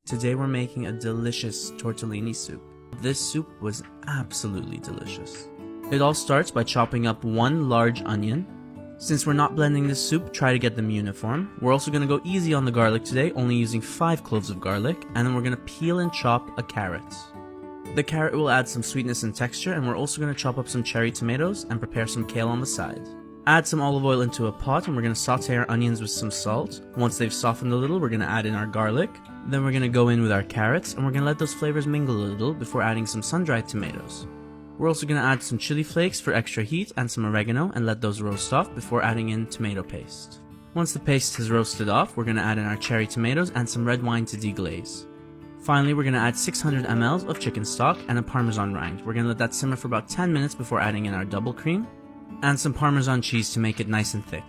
Today we're making a delicious tortellini soup. This soup was absolutely delicious. It all starts by chopping up one large onion. Since we're not blending this soup, try to get them uniform. We're also going to go easy on the garlic today, only using 5 cloves of garlic, and then we're going to peel and chop a carrot. The carrot will add some sweetness and texture, and we're also going to chop up some cherry tomatoes and prepare some kale on the side. Add some olive oil into a pot, and we're going to saute our onions with some salt. Once they've softened a little, we're going to add in our garlic. Then we're going to go in with our carrots, and we're going to let those flavors mingle a little before adding some sun-dried tomatoes. We're also going to add some chili flakes for extra heat and some oregano and let those roast off before adding in tomato paste. Once the paste has roasted off, we're going to add in our cherry tomatoes and some red wine to deglaze. Finally, we're going to add 600 ml of chicken stock and a Parmesan rind. We're going to let that simmer for about 10 minutes before adding in our double cream and some Parmesan cheese to make it nice and thick.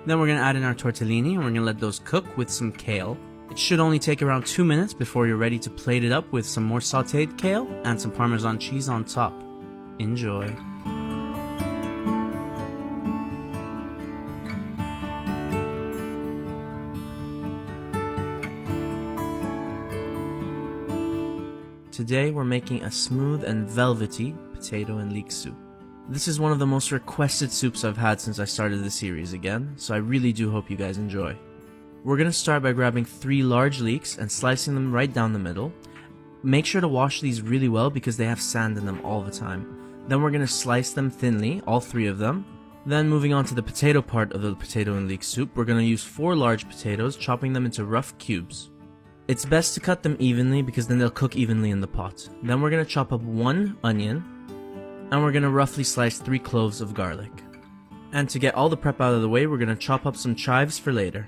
Then we're going to add in our tortellini and we're going to let those cook with some kale. It should only take around 2 minutes before you're ready to plate it up with some more sauteed kale and some Parmesan cheese on top. Enjoy! Today we're making a smooth and velvety potato and leek soup. This is one of the most requested soups I've had since I started the series again, so I really do hope you guys enjoy. We're going to start by grabbing 3 large leeks and slicing them right down the middle. Make sure to wash these really well because they have sand in them all the time. Then we're going to slice them thinly, all 3 of them. Then moving on to the potato part of the potato and leek soup, we're going to use 4 large potatoes, chopping them into rough cubes. It's best to cut them evenly because then they'll cook evenly in the pot. Then we're going to chop up 1 onion, and we're going to roughly slice 3 cloves of garlic. And to get all the prep out of the way, we're going to chop up some chives for later.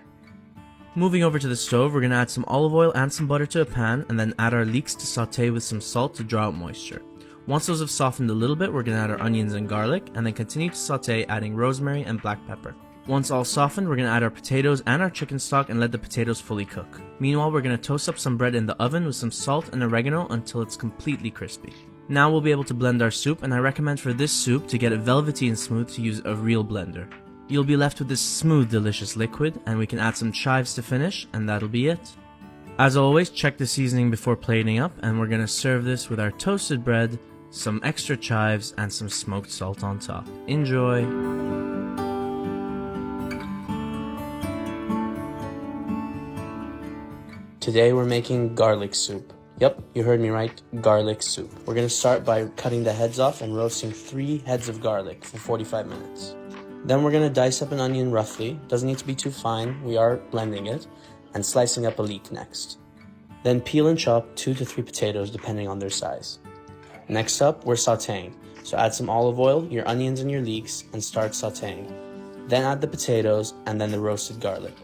Moving over to the stove, we're going to add some olive oil and some butter to a pan, and then add our leeks to saute with some salt to draw out moisture. Once those have softened a little bit, we're going to add our onions and garlic, and then continue to saute, adding rosemary and black pepper. Once all softened, we're going to add our potatoes and our chicken stock and let the potatoes fully cook. Meanwhile, we're going to toast up some bread in the oven with some salt and oregano until it's completely crispy. Now we'll be able to blend our soup, and I recommend for this soup to get it velvety and smooth to use a real blender. You'll be left with this smooth, delicious liquid, and we can add some chives to finish, and that'll be it. As always, check the seasoning before plating up, and we're going to serve this with our toasted bread, some extra chives, and some smoked salt on top. Enjoy! Today we're making garlic soup. Yep, you heard me right, garlic soup. We're going to start by cutting the heads off and roasting 3 heads of garlic for 45 minutes. Then we're going to dice up an onion roughly, doesn't need to be too fine, we are blending it, and slicing up a leek next. Then peel and chop 2 to 3 potatoes depending on their size. Next up, we're sauteing, so add some olive oil, your onions and your leeks, and start sauteing. Then add the potatoes, and then the roasted garlic.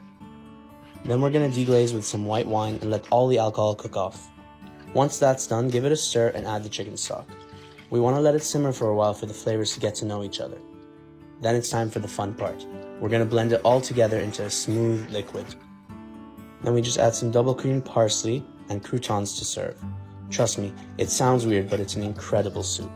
Then we're going to deglaze with some white wine and let all the alcohol cook off. Once that's done, give it a stir and add the chicken stock. We want to let it simmer for a while for the flavors to get to know each other. Then it's time for the fun part. We're going to blend it all together into a smooth liquid. Then we just add some double creamed parsley and croutons to serve. Trust me, it sounds weird, but it's an incredible soup.